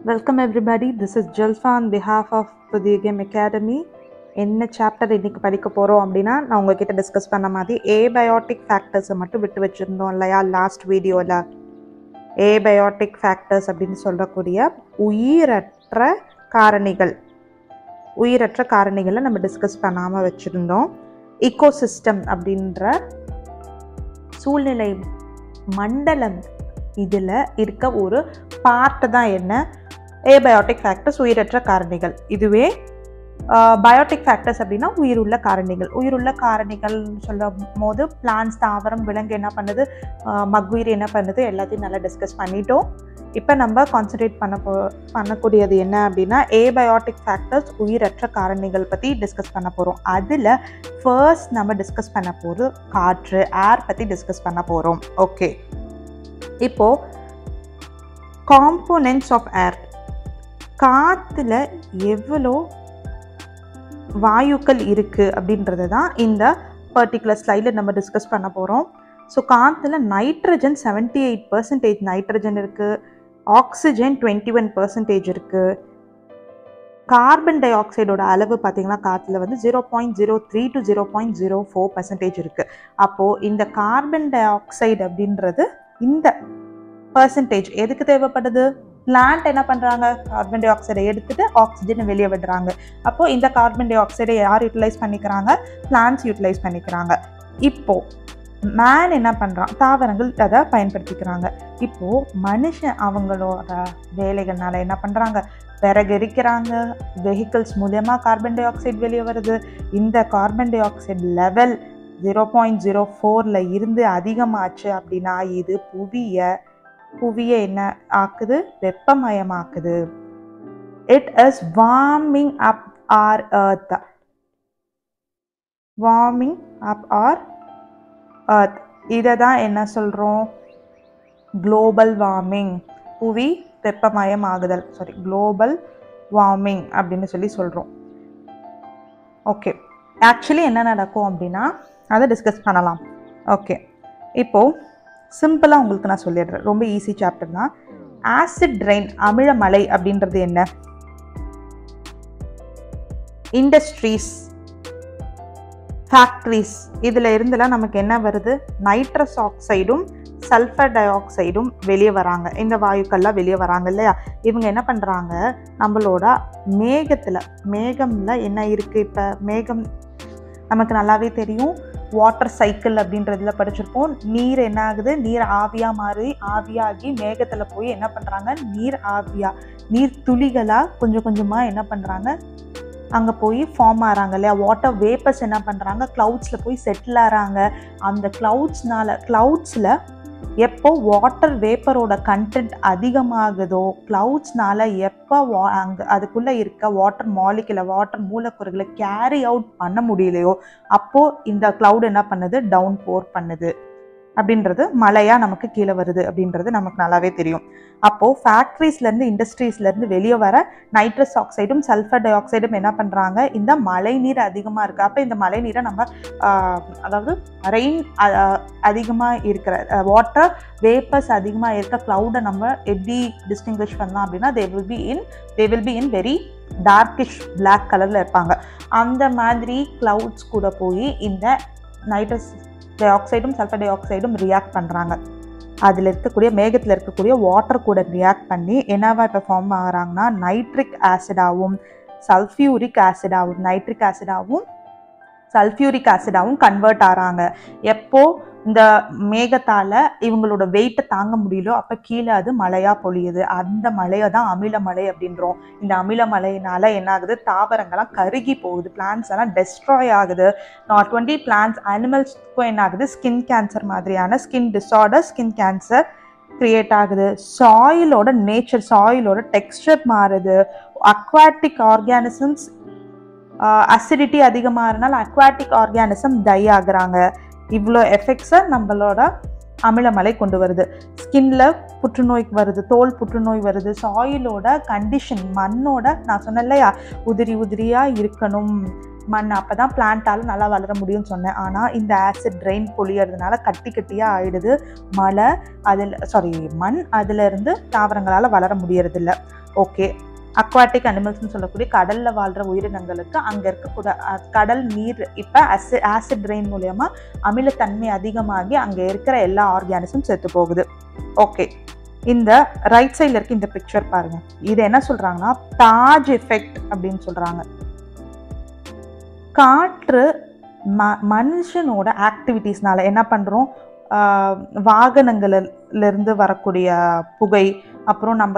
Welcome everybody, this is Jalfa on behalf of Pudhiya Game Academy. என்ன chapter இன்னைக்கு படிக்க போகிறோம் அப்படின்னா, நான் உங்ககிட்ட டிஸ்கஸ் பண்ண மாதிரி ஏபயோட்டிக் ஃபேக்டர்ஸை மட்டும் விட்டு வச்சுருந்தோம் இல்லையா லாஸ்ட் வீடியோவில். ஏபயோட்டிக் ஃபேக்டர்ஸ் அப்படின்னு சொல்லக்கூடிய உயிரற்ற காரணிகளை நம்ம டிஸ்கஸ் பண்ணாமல் வச்சுருந்தோம். ஈகோசிஸ்டம் அப்படின்ற சூழ்நிலை மண்டலம் இதில் இருக்க ஒரு பார்ட்டு தான் என்ன ஏபயோட்டிக் ஃபேக்டர்ஸ், உயிரற்ற காரணிகள். இதுவே பயோட்டிக் ஃபேக்டர்ஸ் அப்படின்னா உயிருள்ள காரணிகள் சொல்லும் போது பிளான்ஸ், தாவரம், விலங்கு என்ன பண்ணுது, மக்குயிர் என்ன பண்ணுது, எல்லாத்தையும் நல்லா டிஸ்கஸ் பண்ணிட்டோம். இப்போ நம்ம கான்சன்ட்ரேட் பண்ணக்கூடியது என்ன அப்படின்னா ஏபயோட்டிக் ஃபேக்டர்ஸ், உயிரற்ற காரணிகள் பற்றி டிஸ்கஸ் பண்ண போகிறோம். அதில் ஃபர்ஸ்ட் நம்ம டிஸ்கஸ் பண்ண போகிறது காற்று, ஏர் பற்றி டிஸ்கஸ் பண்ண போகிறோம். ஓகே, இப்போது காம்போனன்ட்ஸ் ஆஃப் ஏர், காற்றுல எவ்வளோ வாயுக்கள் இருக்குது அப்படின்றது தான் இந்த பர்டிகுலர் ஸ்லைடில் நம்ம டிஸ்கஸ் பண்ண போகிறோம். ஸோ காற்றுல நைட்ரஜன் 78% நைட்ரஜன் இருக்குது, ஆக்சிஜன் 21% இருக்குது. கார்பன் டை ஆக்சைடோட அளவு பார்த்திங்கன்னா காற்றுல வந்து 0.03 to 0.04% இருக்குது. அப்போது இந்த கார்பன் டை ஆக்சைடு அப்படின்றது இந்த பர்சன்டேஜ் எதுக்கு தேவைப்படுது? பிளான்ட் என்ன பண்ணுறாங்க, கார்பன் டை ஆக்சைடை எடுத்துகிட்டு ஆக்சிஜனை வெளியே விடுறாங்க. அப்போது இந்த கார்பன் டை ஆக்சைடை யார் யூட்டிலைஸ் பண்ணிக்கிறாங்க? பிளான்ட்ஸ் யூட்டிலைஸ் பண்ணிக்கிறாங்க. இப்போது மேன் என்ன பண்ணுறான்? தாவரங்கள் அதை பயன்படுத்திக்கிறாங்க. இப்போது மனுஷன் அவங்களோட வேலைகள்னால என்ன பண்ணுறாங்க? விறகு எரிக்கிறாங்க, வெஹிக்கிள்ஸ் மூலயமா கார்பன் டை ஆக்சைடு வெளியே வருது. இந்த கார்பன் டை ஆக்சைடு லெவல் 0.04 இருந்து அதிகமாச்சு அப்படின்னா இது புவியை என்ன ஆக்குது? வெப்பமயமாக்குது. It is warming up our earth. இதை தான் என்ன சொல்கிறோம்? குளோபல் வார்மிங், புவி வெப்பமயமாகுதல், குளோபல் வார்மிங் அப்படின்னு சொல்கிறோம். ஓகே, ஆக்சுவலி என்ன நடக்கும் அப்படின்னா அதை டிஸ்கஸ் பண்ணலாம். ஓகே, இப்போது சிம்பிளாக உங்களுக்கு நான் சொல்லிடுறேன், ரொம்ப ஈஸி சாப்டர் தான். ஆசிட் ரெயின், அமிலமழை அப்படின்றது என்ன? இண்டஸ்ட்ரீஸ், ஃபேக்ட்ரிஸ், இதில் இருந்தெல்லாம் நமக்கு என்ன வருது? நைட்ரஸ் ஆக்சைடும் சல்ஃபர் டை ஆக்சைடும் வெளியே வராங்க. இந்த வாயுக்கள்லாம் வெளியே வராங்க இல்லையா? இவங்க என்ன பண்ணுறாங்க, நம்மளோட மேகமில் என்ன இருக்குது? இப்போ மேகம் நமக்கு நல்லாவே தெரியும், வாட்டர் சைக்கிள் அப்படின்றதுல படிச்சிருப்போம். நீர் என்ன ஆகுது? நீர் ஆவியாகி மேகத்தில் போய் என்ன பண்ணுறாங்க? நீர் துளிகளாக கொஞ்சம் கொஞ்சமாக என்ன பண்ணுறாங்க? அங்கே போய் ஃபார்ம் ஆகிறாங்க இல்லையா? வாட்டர் வேப்பர்ஸ் என்ன பண்ணுறாங்க? க்ளவுட்ஸில் போய் செட்டில் ஆகிறாங்க. அந்த க்ளவுட்ஸில் எப்போ வாட்டர் வேப்பரோட கண்டென்ட் அதிகமாகுதோ, க்ளவுட்ஸ்னால எப்போ அதுக்குள்ளே இருக்க வாட்டர் மூலக்கூறுகளை கேரி அவுட் பண்ண முடியலையோ அப்போது இந்த க்ளவுட் என்ன பண்ணுது? டவுன் போர் பண்ணுது. அப்படின்றது மழையாக நமக்கு கீழே வருது அப்படின்றது நமக்கு நல்லாவே தெரியும். அப்போது ஃபேக்ட்ரிஸ்லேருந்து, இண்டஸ்ட்ரீஸ்லேருந்து வெளியே வர நைட்ரஸ் ஆக்சைடும் சல்ஃபர் டை ஆக்சைடும் என்ன பண்ணுறாங்க? இந்த மழை நீர் அதிகமாக இருக்குது. அப்போ இந்த மழை நீரை நம்ம அதாவது ரெயின் அதிகமாக இருக்கிற வாட்டர் வேப்பர்ஸ் அதிகமாக இருக்க க்ளவுடை நம்ம எப்படி டிஸ்டிங்விஷ் பண்ணலாம் அப்படின்னா they will be in very darkish black கலரில் இருப்பாங்க. அந்த மாதிரி க்ளவுட்ஸ் கூட போய் இந்த நைட்ரஸ் டை ஆக்சைடும் சல்ஃபர் டை ஆக்சைடும் ரியாக்ட் பண்ணுறாங்க. அதில் இருக்கக்கூடிய மேகத்தில் இருக்கக்கூடிய வாட்டர் கூட ரியாக்ட் பண்ணி என்னவா இப்போ ஃபார்ம் ஆகிறாங்கன்னா நைட்ரிக் ஆசிடாகவும் சல்ஃபியூரிக் ஆசிடாகவும் கன்வெர்ட் ஆகிறாங்க. எப்போ இந்த மேகத்தால் இவங்களோட வெயிட்டை தாங்க முடியலோ அப்போ கீழே அது மழையாக பொழியுது. அந்த மழையை தான் அமிலமழை அப்படின்றோம். இந்த அமிலமழையினால் என்ன ஆகுது? தாவரங்கள்லாம் கருகி போகுது, பிளான்ஸ் எல்லாம் டெஸ்ட்ராய் ஆகுது. நாட் ஒன்லி பிளான்ஸ், அனிமல்ஸ்க்கும் என்ன ஆகுது? ஸ்கின் கேன்சர் மாதிரியான skin disorder, skin cancer create ஆகுது. சாயிலோட டெக்ஸ்டர் மாறுது. அக்வாட்டிக் ஆர்கானிசம்ஸ் அசிடிட்டி அதிகமாகறனால அக்வாட்டிக் ஆர்கானிசம் டை ஆகுறாங்க. இவ்வளோ எஃபெக்ட்ஸை நம்மளோட அமிலமழை கொண்டு வருது. ஸ்கின்ல புற்றுநோய் வருது, தோல் புற்றுநோய் வருது. சாயிலோட கண்டிஷன், மண்ணோட நான் சொன்னேன் இல்லையா உதிரியாக இருக்கணும், மண். அப்போ தான் பிளான்ட்டால் நல்லா வளர முடியும்னு சொன்னேன். ஆனால் இந்த ஆசிட் ரெயின் பொழியறதுனால கட்டி கட்டியாக ஆயிடுது. மண் அதிலிருந்து தாவரங்களால் வளர முடியறதில்ல. ஓகே, அக்வாட்டிக் அனிமல்ஸ்னு சொல்லக்கூடிய கடலில் வாழ்கிற உயிரினங்களுக்கு அங்கே இருக்கக்கூடிய கடல் நீர் இப்போ ஆசிட் ரெயின் மூலயமா அமிலத்தன்மை அதிகமாகி அங்கே இருக்கிற எல்லா ஆர்கானிசமும் செத்து போகுது. ஓகே, இந்த ரைட் சைடில் இருக்க இந்த பிக்சர் பாருங்க. இது என்ன சொல்றாங்கன்னா தாஜ் எஃபெக்ட் அப்படின்னு சொல்றாங்க. காற்று மனுஷனோட ஆக்டிவிட்டீஸ்னால என்ன பண்றோம், வாகனங்களிலிருந்து வரக்கூடிய புகை, அப்புறம் நம்ம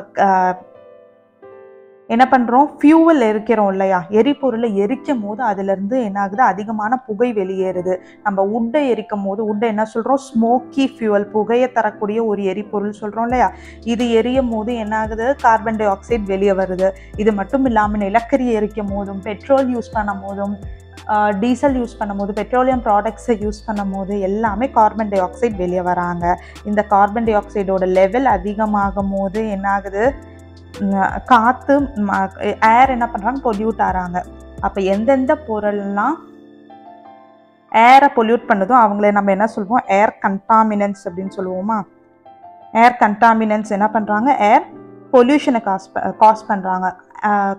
என்ன பண்ணுறோம், ஃபியூவல் எரிக்கிறோம் இல்லையா, எரிபொருளை எரிக்கும் போது அதுலேருந்து என்ன ஆகுது, அதிகமான புகை வெளியேறுது. நம்ம உட்டை எரிக்கும் போது உட்டை என்ன சொல்கிறோம், ஸ்மோக்கி ஃபியூவல், புகையை தரக்கூடிய ஒரு எரிபொருள் சொல்கிறோம் இல்லையா. இது எரியும் போது என்ன ஆகுது, கார்பன் டை ஆக்சைடு வெளியே வருது. இது மட்டும் இல்லாமல் நிலக்கரி எரிக்கும் போதும், பெட்ரோல் யூஸ் பண்ணும் போதும், டீசல் யூஸ் பண்ணும் போது, பெட்ரோலியம் ப்ராடக்ட்ஸை யூஸ் பண்ணும் போது எல்லாமே கார்பன் டை ஆக்சைடு வெளியே வராங்க. இந்த கார்பன் டை ஆக்சைடோட லெவல் அதிகமாகும் போது என்ன ஆகுது, காற்று ஏர் என்ன பண்ணுறாங்க, பொல்யூட் ஆகிறாங்க. அப்போ எந்தெந்த பொருள்லாம் ஏரை பொல்யூட் பண்ணுதோ அவங்கள நம்ம என்ன சொல்லுவோம், ஏர் கண்டாமினன்ஸ் அப்படின்னு சொல்லுவோமா. ஏர் கண்டாமினன்ஸ் என்ன பண்ணுறாங்க, ஏர் பொல்யூஷனை காஸ் பண்ணுறாங்க,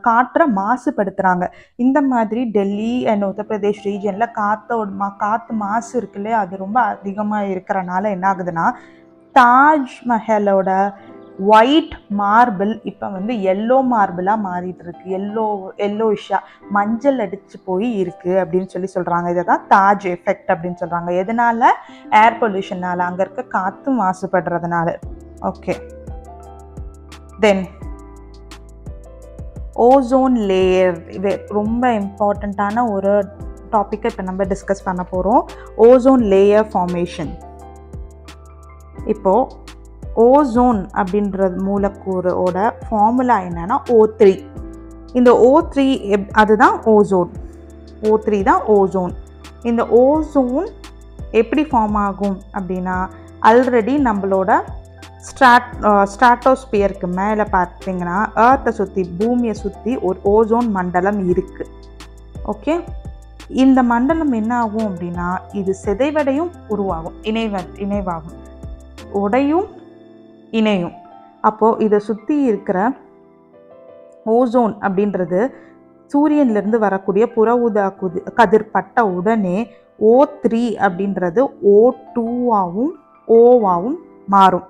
காற்றை மாசுபடுத்துகிறாங்க. இந்த மாதிரி டெல்லி அண்ட் உத்தரப்பிரதேஷ் ரீஜனில் காற்று மாசு இருக்கு இல்லையா, அது ரொம்ப அதிகமாக இருக்கிறனால என்ன ஆகுதுன்னா, தாஜ்மஹலோட ஒயிட் மார்பிள் இப்போ எல்லோ மார்பிளாக மாறிட்டு இருக்கு. எல்லோயிஷா மஞ்சள் அடிச்சு போய் இருக்கு அப்படின்னு சொல்றாங்க. இதை தான் தாஜ் எஃபெக்ட் அப்படின்னு சொல்றாங்க. எதனால, ஏர் பொல்யூஷனால, அங்கே இருக்க காற்று மாசுபடுறதுனால. ஓகே, தென் ஓசோன் லேயர். இது ரொம்ப இம்பார்ட்டண்ட்டான ஒரு டாப்பிக்கை இப்போ நம்ம டிஸ்கஸ் பண்ண போகிறோம். Ozone layer formation. இப்போது ஓசோன் அப்படின்ற மூலக்கூறோட ஃபார்முலா என்னன்னா O3. இந்த O3 அதுதான் ஓசோன். O3 தான் ஓசோன். இந்த ஓசோன் எப்படி ஃபார்ம் ஆகும் அப்படின்னா, ஆல்ரெடி நம்மளோட ஸ்ட்ராட்டோஸ்பியருக்கு மேலே பார்த்தீங்கன்னா ஏர்த்தை சுற்றி, பூமியை சுற்றி ஒரு ஓசோன் மண்டலம் இருக்குது. ஓகே, இந்த மண்டலம் என்ன ஆகும் அப்படின்னா, இது சிதைவடையும் உருவாகும், இணைவாகும், உடையும் இணையும். அப்போது இதை சுற்றி இருக்கிற ஓசோன் அப்படின்றது சூரியன்லேருந்து வரக்கூடிய புற ஊதா கதிர் பட்ட உடனே O3 அப்படின்றது O2ஆகவும் ஓவாகவும் மாறும்.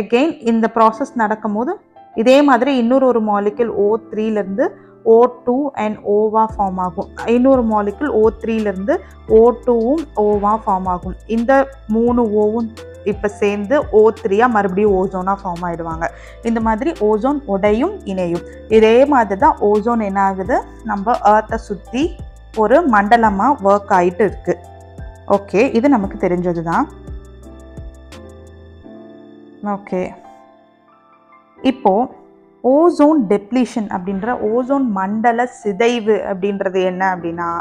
அகெயின் இந்த ப்ராசஸ் நடக்கும் போது இதே மாதிரி இன்னொரு molecule O3லேருந்து O2 and Owa form ஆகும். இன்னொரு மாலிக்யூல் O3லேருந்து O2வும் ஓவா ஃபார்ம் ஆகும். இந்த 3 ஓவும் இப்போ சேர்ந்து O3 மறுபடியும் ஓசோனாக ஃபார்ம் ஆகிடுவாங்க. இந்த மாதிரி ஓசோன் உடையும் இணையும். இதே மாதிரி தான் ஓசோன் என்ன ஆகுது, நம்ம ஏர்த்தை சுற்றி ஒரு மண்டலமாக ஒர்க் ஆகிட்டு இருக்கு. ஓகே, இது நமக்கு தெரிஞ்சது தான். ஓகே, இப்போது ஓசோன் டெப்ளீஷன் அப்படின்ற ஓசோன் மண்டல சிதைவு அப்படின்றது என்ன அப்படின்னா,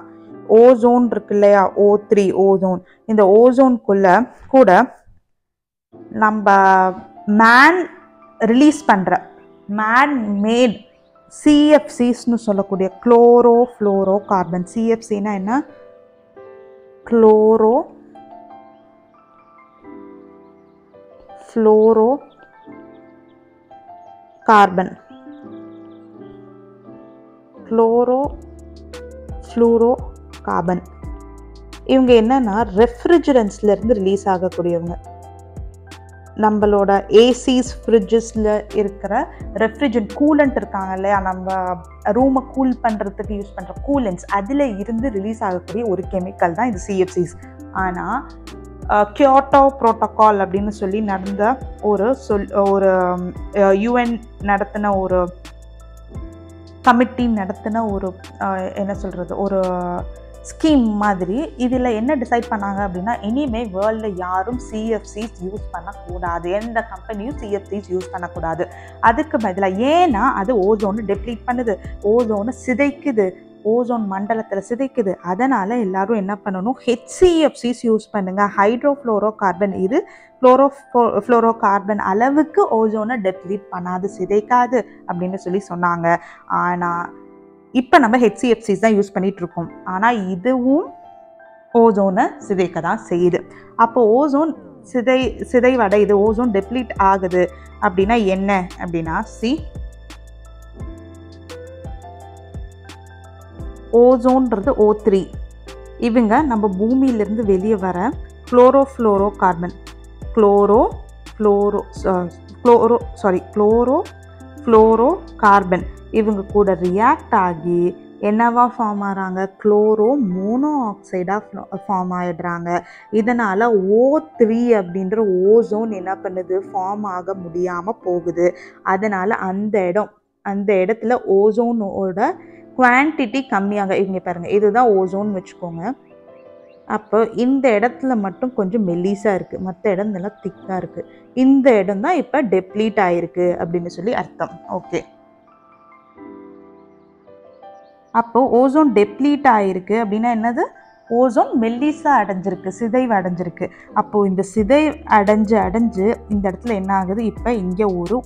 ஓசோன் இருக்கு இல்லையா, O3 ஓசோன், இந்த ஓசோனுக்குள்ள கூட நம்ம மேன் ரிலீஸ் பண்ணுற மேன் மேட் CFCஸ்னு சொல்லக்கூடிய குளோரோ ஃப்ளோரோ கார்பன். CFCனா என்ன, chloro fluoro carbon, chloro fluoro carbon. இவங்க என்னன்னா ரெஃப்ரிஜரன்ஸ்லேருந்து ரிலீஸ் ஆகக்கூடியவங்க. நம்மளோட ஏசிஸ், ஃப்ரிட்ஜஸில் இருக்கிற ரெஃப்ரிஜரண்ட் கூலண்ட் இருக்காங்க இல்லையா, நம்ம ரூமை கூல் பண்ணுறதுக்கு யூஸ் பண்ணுற கூலண்ட்ஸ், அதில் இருந்து ரிலீஸ் ஆகக்கூடிய ஒரு கெமிக்கல் தான் இது CFCs. ஆனால் கியோட்டோ புரோட்டோகால் அப்படின்னு சொல்லி நடந்த ஒரு UN நடத்தின ஒரு கமிட்டி நடத்தின ஒரு என்ன சொல்கிறது, ஒரு ஸ்கீம் மாதிரி. இதில் என்ன டிசைட் பண்ணாங்க அப்படின்னா, இனிமேல் வேர்ல்டில் யாரும் CFCs யூஸ் பண்ணக்கூடாது, எந்த கம்பெனியும் CFCs யூஸ் பண்ணக்கூடாது. அதுக்கு பதிலாக, ஏன்னா அது ஓசோனை டெப்ளீட் பண்ணுது, ஓசோனை சிதைக்குது, ஓசோன் மண்டலத்தில் சிதைக்குது. அதனால் எல்லாரும் என்ன பண்ணணும், HCFCs யூஸ் பண்ணுங்கள், ஹைட்ரோஃப்ளோரோ கார்பன். இது ஃப்ளோரோ கார்பன் அளவுக்கு ஓசோனை டெப்ளீட் பண்ணாது, சிதைக்காது அப்படின்னு சொல்லி சொன்னாங்க. ஆனால் இப்போ நம்ம ஹெச்சிஎஃப்சிஸ் தான் யூஸ் பண்ணிட்டு இருக்கோம். ஆனால் இதுவும் ஓசோனை சிதைக்க தான் செய்யுது. அப்போ ஓசோன் சிதைவடையுது, ஓசோன் டெப்ளீட் ஆகுது அப்படின்னா என்ன அப்படின்னா, ஓசோன்றது O3. இவங்க நம்ம பூமியிலிருந்து வெளியே வர குளோரோ கார்பன் இவங்க கூட ரியாக்ட் ஆகி என்னவா ஃபார்ம் ஆகிறாங்க, குளோரோ மோனோ ஆக்சைடாக ஃபார்ம் ஆகிடுறாங்க. இதனால் O3 அப்படின்ற ஓசோன் என்ன பண்ணுது, ஃபார்ம் ஆக முடியாமல் போகுது. அதனால் அந்த இடத்துல ஓசோனோட குவான்டிட்டி கம்மியாக, இங்கே பாருங்கள், இதுதான் ஓசோன் வச்சுக்கோங்க. அப்போ இந்த இடத்துல மட்டும் கொஞ்சம் மெல்லிஸாக இருக்குது, மற்ற இடம் நல்லா திக்காக இருக்குது. இந்த இடம் தான் இப்போ டெப்ளீட் ஆகிருக்கு அப்படின்னு சொல்லி அர்த்தம். ஓகே, அப்போது ஓசோன் டெப்ளீட் ஆகிருக்கு அப்படின்னா என்னது, ஓசோன் மெல்லிஸாக அடைஞ்சிருக்கு, சிதைவு அடைஞ்சிருக்கு. அப்போது இந்த சிதைவு அடைஞ்சு இந்த இடத்துல என்ன ஆகுது, இப்போ இங்கே ஒரு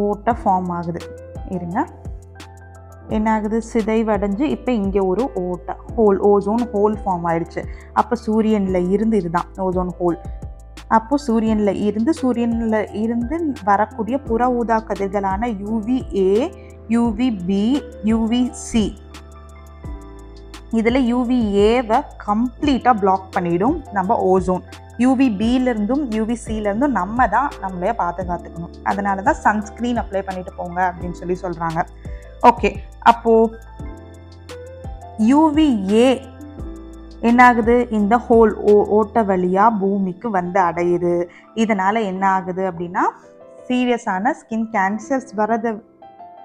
ஓட்டை ஃபார்ம் ஆகுது. இருங்க, என்ன ஆகுது, சிதைவடைஞ்சு இப்போ இங்கே ஒரு ஓசோன் ஹோல் ஃபார்ம் ஆயிடுச்சு. அப்போ சூரியனில் இருந்து, இதுதான் ஓசோன் ஹோல். அப்போது சூரியனில் இருந்து வரக்கூடிய புற ஊதா கதிர்களான UVA, UVB, UVC, இதில் UVAவை கம்ப்ளீட்டாக பிளாக் பண்ணிடும் நம்ம ஓசோன். UVBலேருந்தும் UVCலேருந்தும் நம்ம தான் நம்மளைய பாதுகாத்துக்கணும். அதனால தான் சன்ஸ்க்ரீன் அப்ளை பண்ணிட்டு போங்க அப்படின்னு சொல்லி சொல்கிறாங்க. ஓகே, அப்போது UVA என்ன ஆகுது, இந்த ஹோல் ஓட்ட வழியாக பூமிக்கு வந்து அடையுது. இதனால் என்ன ஆகுது அப்படின்னா, சீரியஸான ஸ்கின் கேன்சர்ஸ் வரது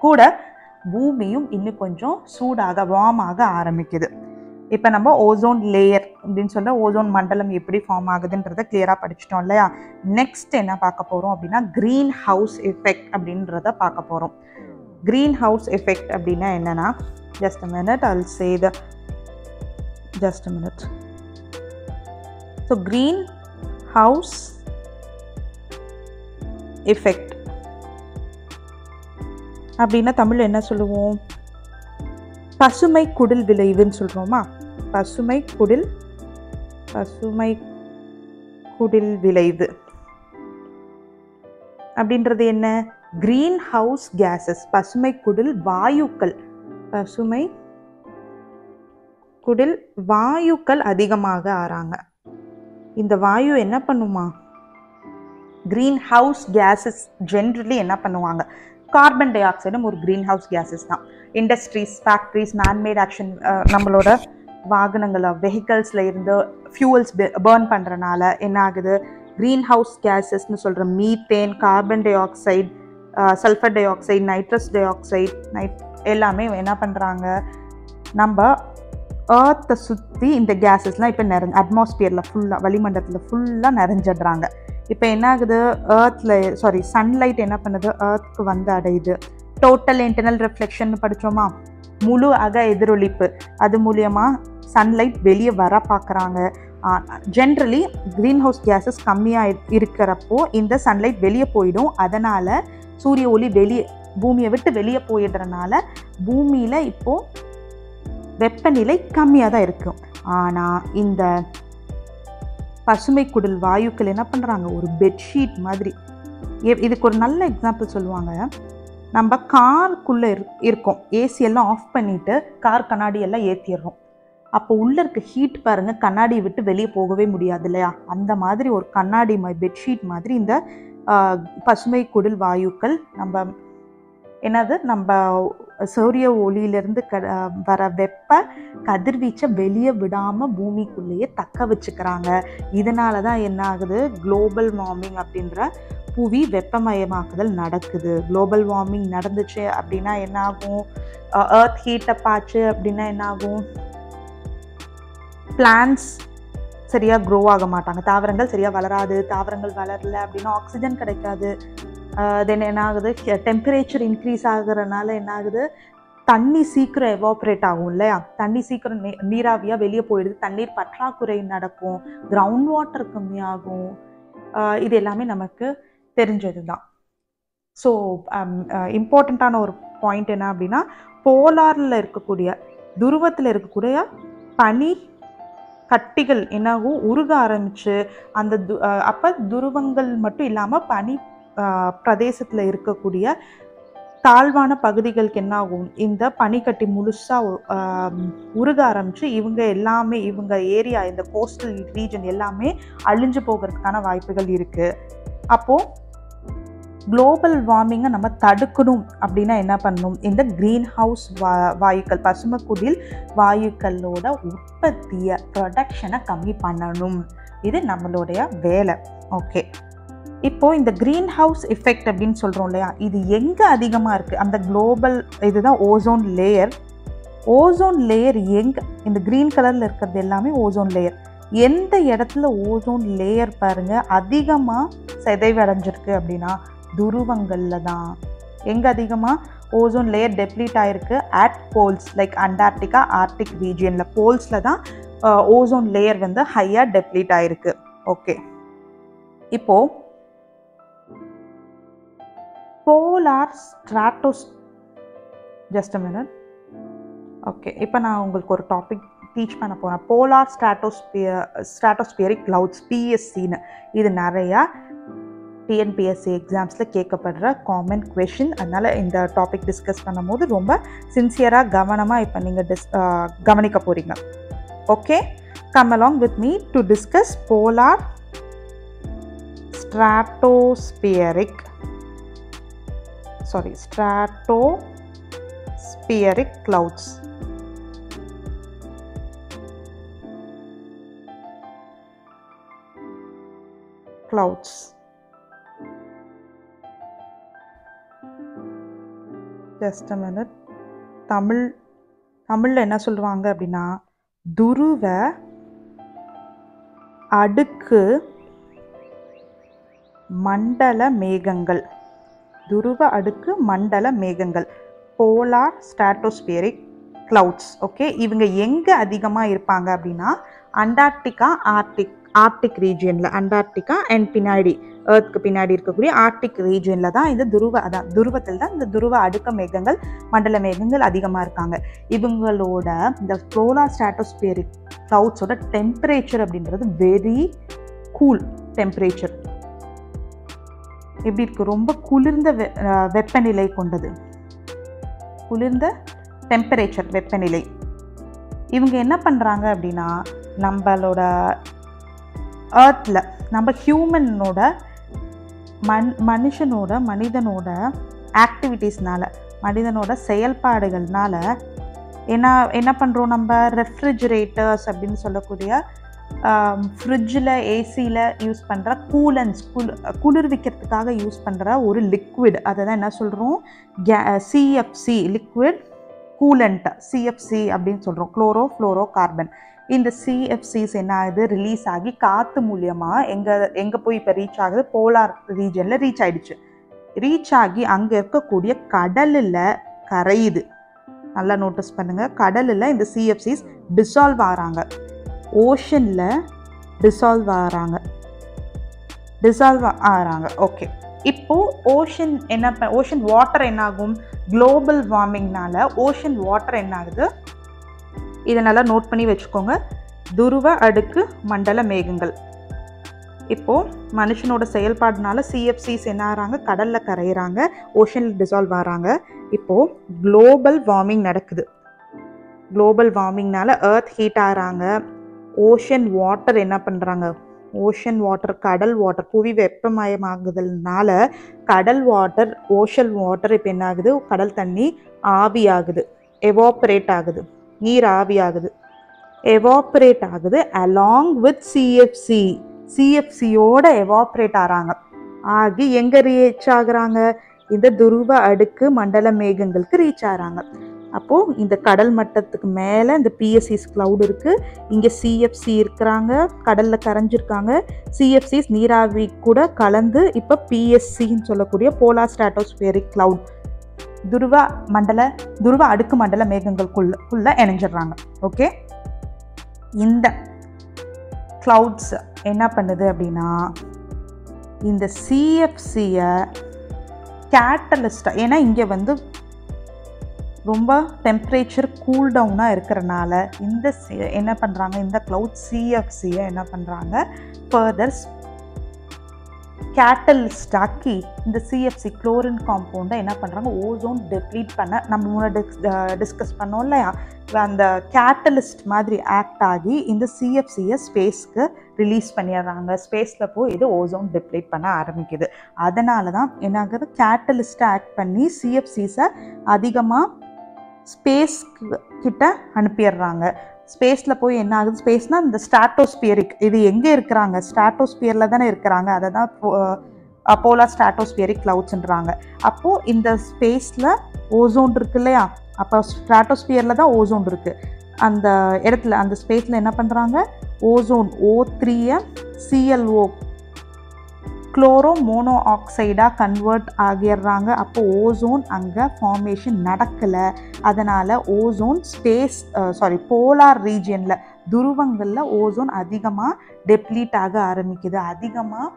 கூட பூமியும் இன்னும் கொஞ்சம் வார்ம் ஆக ஆரம்பிக்குது. இப்போ நம்ம ஓசோன் லேயர் அப்படின்னு சொல்ல ஓசோன் மண்டலம் எப்படி ஃபார்ம் ஆகுதுன்றதை கிளியராக படிச்சிட்டோம் இல்லையா. நெக்ஸ்ட் என்ன பார்க்க போகிறோம் அப்படின்னா, க்ரீன் ஹவுஸ் எஃபெக்ட் அப்படின்றத பார்க்க போகிறோம். க்ரீன் ஹவுஸ் எஃபெக்ட் அப்படின்னா என்னன்னா, just a minute, so green house effect அப்படின்னா தமிழ்ல என்ன சொல்லுவோம், பசுமை குடில் விளைவுன்னு சொல்றோமா. பசுமை குடில் விளைவு அப்படின்றது என்ன, கிரீன் ஹவுஸ் கேசஸ், பசுமை குடில் வாயுக்கள் அதிகமாக ஆறாங்க. இந்த வாயு என்ன பண்ணுமா, கிரீன் ஹவுஸ் கேசஸ் ஜென்ரலி என்ன பண்ணுவாங்க, கார்பன் டை ஆக்சைடும் ஒரு கிரீன் ஹவுஸ் கேசஸ் தான். இண்டஸ்ட்ரீஸ், ஃபேக்ட்ரிஸ், மேன்மேட் ஆக்ஷன், நம்மளோட வாகனங்களை, வெஹிக்கல்ஸில் இருந்து ஃபியூவல்ஸ் பேர்ன் பண்ணுறனால என்ன ஆகுது, க்ரீன் ஹவுஸ் கேஸஸ்ன்னு சொல்கிற methane, carbon di oxide, sulphur di oxide, nitrous di oxide எல்லாமே என்ன பண்ணுறாங்க, நம்ம ஏர்த்தை சுற்றி இந்த கேஸஸ்லாம் இப்போ அட்மாஸ்பியரில் ஃபுல்லாக, வளிமண்டலத்தில் ஃபுல்லாக நிறைஞ்சிடுறாங்க. இப்போ என்ன ஆகுது, சன்லைட் என்ன பண்ணுது, ஏர்த்துக்கு வந்து அடையுது. டோட்டல் இன்டர்னல் ரிஃப்ளெக்ஷன் படித்தோமா, முழு அக எதிரொலிப்பு, அது மூலியமாக சன்லைட் வெளியே வர பார்க்குறாங்க. ஜென்ரலி க்ரீன் ஹவுஸ் கேஸஸ் கம்மியாக இருக்கிறப்போ இந்த சன்லைட் வெளியே போயிடும். அதனால் சூரிய ஒளி பூமியை விட்டு வெளியே போயிடுறதுனால பூமியில் இப்போது வெப்பநிலை கம்மியாக தான் இருக்கும். ஆனால் இந்த பசுமை குடில் வாயுக்கள் என்ன பண்ணுறாங்க, ஒரு பெட்ஷீட் மாதிரி. இதுக்கு ஒரு நல்ல எக்ஸாம்பிள் சொல்லுவாங்க, நம்ம காருக்குள்ளே இருக்கோம், ஏசியெல்லாம் ஆஃப் பண்ணிவிட்டு கார் கண்ணாடியெல்லாம் ஏற்றிடுறோம். அப்போ உள்ளே இருக்க ஹீட் பாருங்கள், கண்ணாடியை விட்டு வெளியே போகவே முடியாது இல்லையா. அந்த மாதிரி ஒரு கண்ணாடி பெட்ஷீட் மாதிரி இந்த பசுமை குடில் வாயுக்கள் நம்ம சூரிய ஒளியிலிருந்து வர வெப்ப கதிர்வீச்சை வெளியே விடாமல் பூமிக்குள்ளேயே தக்க வச்சுக்கிறாங்க. இதனால தான் என்ன ஆகுது, குளோபல் வார்மிங் அப்படின்ற புவி வெப்பமயமாக்குதல் நடக்குது. குளோபல் வார்மிங் நடந்துச்சு அப்படின்னா என்ன ஆகும், எர்த் ஹீட்டப் ஆச்சு அப்படின்னா என்ன ஆகும், பிளான்ஸ் சரியாக க்ரோ ஆக மாட்டாங்க, தாவரங்கள் சரியாக வளராது. தாவரங்கள் வளரல அப்படின்னா ஆக்சிஜன் கிடைக்காது. தென் என்ன ஆகுது, டெம்பரேச்சர் இன்க்ரீஸ் ஆகுறதுனால என்ன ஆகுது, தண்ணி சீக்கிரம் எவாப்ரேட் ஆகும் இல்லையா, தண்ணி சீக்கிரம் நீராவியாக வெளியே போயிடுது, தண்ணீர் பற்றாக்குறை நடக்கும், கிரவுண்ட் வாட்டர் கம்மியாகும். இது எல்லாமே நமக்கு தெரிஞ்சது தான். ஸோ இம்பார்ட்டண்ட்டான ஒரு பாயிண்ட் என்ன அப்படின்னா, போலாரில் இருக்கக்கூடிய துருவத்தில் இருக்கக்கூடிய பனி கட்டிகள் என்னாகும் உருக ஆரம்பித்து அந்த அப்போ துருவங்கள் மட்டும் இல்லாமல் பனி பிரதேசத்தில் இருக்கக்கூடிய தாழ்வான பகுதிகளுக்கு என்ன ஆகும், இந்த பனிக்கட்டி முழுசாக உருக ஆரம்பித்து இவங்க ஏரியா, இந்த கோஸ்டல் ரீஜன் எல்லாமே அழிஞ்சு போகிறதுக்கான வாய்ப்புகள் இருக்குது. அப்போது குளோபல் வார்மிங்கை நம்ம தடுக்கணும் அப்படின்னா என்ன பண்ணணும், இந்த க்ரீன் ஹவுஸ் வாயுக்கள், பசுமக்குடில் வாயுக்களோட உற்பத்தியை, ப்ரொடக்ஷனை கம்மி பண்ணணும். இது நம்மளுடைய வேலை. ஓகே, இப்போது இந்த க்ரீன் ஹவுஸ் எஃபெக்ட் அப்படின்னு சொல்கிறோம் இல்லையா, இது எங்கே அதிகமாக இருக்குது, அந்த குளோபல் இதுதான் ஓசோன் லேயர். ஓசோன் லேயர் எங்கே, இந்த க்ரீன் கலரில் இருக்கிறது எல்லாமே ஓசோன் லேயர். எந்த இடத்துல ஓசோன் லேயர் பாருங்கள் அதிகமாக சிதைவடைஞ்சிருக்கு அப்படின்னா துருவங்களில் தான். எங்கே அதிகமாக ஓசோன் லேயர் டெப்ளீட் ஆகிருக்கு, at poles like Antarctica, Arctic ரீஜியனில், போல்ஸில் தான் ஓசோன் லேயர் வந்து ஹையாக டெப்ளீட் ஆகிருக்கு. ஓகே, இப்போது polar stratos, just a minute. Okay, இப்போ நான் உங்களுக்கு ஒரு டாபிக் டீச் பண்ண போகிறேன். போலார் ஸ்ட்ராட்டோஸ்பியரிக் கிளவுட்ஸ், பிஎஸ்சின்னு. இது நிறையா டிஎன்பிஎஸ்சி எக்ஸாம்ஸில் கேட்கப்படுற காமன் கொஷின். அதனால் இந்த டாபிக் டிஸ்கஸ் பண்ணும்போது ரொம்ப சின்சியராக கவனமாக இப்போ நீங்கள் கவனிக்க போகிறீங்க. Okay, come along with me to discuss polar stratospheric clouds. Just a minute. தமிழில் என்ன சொல்லுவாங்க அப்படின்னா, துருவ அடுக்கு மண்டல மேகங்கள். துருவ அடுக்கு மண்டல மேகங்கள், போலார் ஸ்ட்ராட்டோஸ்பியரிக் கிளவுட்ஸ். ஓகே, இவங்க எங்கே அதிகமாக இருப்பாங்க அப்படின்னா அண்டார்டிகா, ஆர்டிக் ரீஜியனில், அண்டார்டிகா அண்ட் பின்னாடி ஏர்த்துக்கு பின்னாடி இருக்கக்கூடிய ஆர்டிக் ரீஜியனில் தான் இந்த துருவத்தில் தான் இந்த துருவ அடுக்க மேகங்கள், மண்டல மேகங்கள் அதிகமாக இருக்காங்க. இவங்களோட இந்த போலார் ஸ்ட்ராட்டோஸ்பியரிக் கிளவுட்ஸோட டெம்பரேச்சர் அப்படின்றது வெரி கூல் டெம்பரேச்சர். எப்படி இருக்குது, ரொம்ப குளிர்ந்த வெப்பநிலை கொண்டது, குளிர்ந்த டெம்பரேச்சர் வெப்பநிலை. இவங்க என்ன பண்ணுறாங்க அப்படின்னா, நம்மளோட ஏர்த்தில் நம்ம ஹியூமனோட மனிதனோட ஆக்டிவிட்டீஸ்னால, மனிதனோட செயல்பாடுகள்னால என்ன பண்ணுறோம், நம்ம ரெஃப்ரிஜரேட்டர்ஸ் அப்படின்னு சொல்லக்கூடிய ஃப்ரிட்ஜில், ஏசியில் யூஸ் பண்ணுற குளிர்விக்கிறதுக்காக யூஸ் பண்ணுற ஒரு லிக்விட், அதை தான் என்ன சொல்கிறோம், சிஎஃப்சி, லிக்விட் கூலண்ட், சிஎஃப்சி அப்படின்னு சொல்கிறோம், குளோரோ கார்பன். இந்த சிஎஃப்சிஸ் என்ன ஆகுது, ரிலீஸ் ஆகி காற்று மூலியமாக எங்கே போய் இப்போ ரீச் ஆகுது, போலார் ரீஜனில் ரீச் ஆகிடுச்சு. ரீச் ஆகி அங்கே இருக்கக்கூடிய கடலில் கரையுது. நல்லா நோட்டீஸ் பண்ணுங்கள், கடலில் இந்த சிஎஃப்சிஸ் டிசால்வ் ஆகிறாங்க, ஓஷனில் டிசால்வ் ஆகிறாங்க. ஓகே, இப்போது ஓஷன் வாட்டர் என்ன ஆகும், குளோபல் வார்மிங்னால ஓஷன் வாட்டர் என்ன ஆகுது, இதை நல்லா நோட் பண்ணி வச்சுக்கோங்க. துருவ அடுக்கு மண்டல மேகங்கள். இப்போது மனுஷனோட செயல்பாடுனால சிஎஃப்சிஸ் என்ன ஆகிறாங்க, கடலில் கரையிறாங்க, ஓஷனில் டிசால்வ் ஆகிறாங்க. இப்போது குளோபல் வார்மிங் நடக்குது. குளோபல் வார்மிங்னால எர்த் ஹீட் ஆகிறாங்க. ஓஷன் வாட்டர் என்ன பண்ணுறாங்க, கடல் வாட்டர், புவி வெப்பமயமாகுதல்னால கடல் வாட்டர், ஓஷன் வாட்டர் இப்போ என்ன ஆகுது, கடல் தண்ணி ஆவியாகுது, எவாப்ரேட் ஆகுது, நீர் ஆவியாகுது, எவாப்ரேட் ஆகுது. அலாங் வித் சிஎஃப்சியோட எவாப்ரேட் ஆகிறாங்க. ஆகி எங்கே ரீச் ஆகுறாங்க, இந்த துருவ அடுக்கு மண்டல மேகங்களுக்கு ரீச் ஆகிறாங்க. அப்போது இந்த கடல் மட்டத்துக்கு மேலே இந்த பிஎஸ்சிஸ் கிளவுட் இருக்குது, இங்கே சிஎஃப்சி இருக்கிறாங்க, கடலில் கரைஞ்சிருக்காங்க. சிஎஃப்சிஸ் நீராவி கூட கலந்து இப்போ பிஎஸ்சின்னு சொல்லக்கூடிய போலார் ஸ்ட்ராட்டோஸ்பியரிக் கிளவுட், துருவ அடுக்கு மண்டல மேகங்களுக்குள்ள இணைஞ்சிடுறாங்க. ஓகே, இந்த கிளவுட்ஸ் என்ன பண்ணுது அப்படின்னா, இந்த சிஎஃப்சியை கேட்டலிஸ்டாக, ஏன்னா இங்கே வந்து ரொம்ப டெம்பரேச்சர் கூல் டவுனாக இருக்கிறனால இந்த என்ன பண்ணுறாங்க, இந்த க்ளவுட் சிஎஃப்சியை என்ன பண்ணுறாங்க ஃபர்தர் கேட்டலிஸ்ட் ஆக்கி இந்த சிஎஃப்சி குளோரின் காம்பவுண்டை என்ன பண்ணுறாங்க ஓசோன் டெப்ளீட் பண்ண, நம்ம முன்னாடி டிஸ்கஸ் பண்ணோம் இல்லையா, அந்த கேட்டலிஸ்ட் மாதிரி ஆக்ட் ஆகி இந்த சிஎஃப்சியை ஸ்பேஸ்க்கு ரிலீஸ் பண்ணிடுறாங்க. ஸ்பேஸில் போய் இது ஓசோன் டெப்ளீட் பண்ண ஆரம்பிக்குது. அதனால தான் என்ன ஆகுது, கேட்டலிஸ்ட்டை ஆக்ட் பண்ணி சிஎஃப்சிஸை அதிகமாக ஸ்பேஸ் கிட்ட அனுப்பிடுறாங்க. ஸ்பேஸில் போய் என்ன ஆகுது, ஸ்பேஸ்னால் இந்த ஸ்ட்ராட்டோஸ்பியரிக், இது எங்கே இருக்கிறாங்க, ஸ்ட்ராட்டோஸ்பியரில் தானே இருக்கிறாங்க, அதை தான் போலார் ஸ்ட்ராட்டோஸ்பியரிக் க்ளவுட்ஸ்ன்றாங்க. அப்போது இந்த ஸ்பேஸில் ஓசோன் இருக்கு இல்லையா, அப்போ ஸ்ட்ராட்டோஸ்பியரில் தான் ஓசோன் இருக்குது. அந்த இடத்துல அந்த ஸ்பேஸில் என்ன பண்ணுறாங்க, ozone O3 ClO chloro mono ஆக்சைடாக கன்வெர்ட் ஆகிடுறாங்க. அப்போ ஓசோன் அங்கே ஃபார்மேஷன் நடக்கலை. அதனால் ஓசோன் போலார் ரீஜியனில் துருவங்களில் ஓசோன் அதிகமாக டெப்ளீட் ஆக ஆரம்பிக்குது, அதிகமாக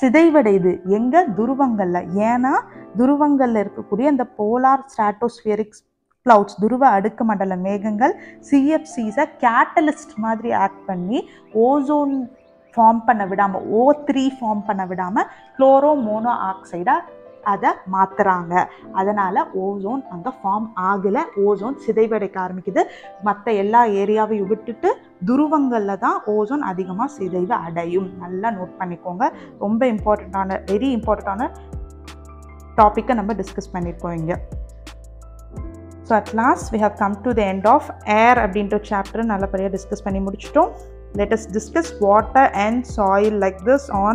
சிதைவடையுது. எங்கே, துருவங்களில். ஏன்னா துருவங்களில் இருக்கக்கூடிய அந்த போலார் ஸ்ட்ராட்டோஸ்பியரிக் க்ளவுட்ஸ், துருவ அடுக்கு மண்டல மேகங்கள் சிஎஃப்சிஸை கேட்டலிஸ்ட் மாதிரி ஆக்ட் பண்ணி ஓசோன் ஃபார்ம் பண்ண விடாமல், O3 ஃபார்ம் பண்ண விடாமல் குளோரோ மோனோ ஆக்சைடாக அதை மாற்றுறாங்க. அதனால் ஓசோன் அங்கே ஃபார்ம் ஆகலை, ஓசோன் சிதைவடைக்க ஆரம்பிக்குது. மற்ற எல்லா ஏரியாவையும் விட்டுட்டு துருவங்களில் தான் ஓசோன் அதிகமாக சிதைவு அடையும். நல்லா நோட் பண்ணிக்கோங்க. ரொம்ப இம்பார்ட்டண்ட்டான, வெரி இம்பார்ட்டண்ட்டான டாப்பிக்கை நம்ம டிஸ்கஸ் பண்ணியிருக்கோம் இங்கே. So at last we have come to the end of air அப்படின்ற சாப்டர் நல்லபடியாக டிஸ்கஸ் பண்ணி முடிச்சிட்டோம். Let us discuss water and soil like this on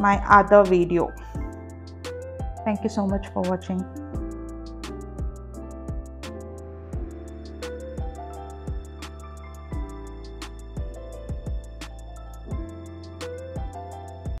my other video. Thank you so much for watching.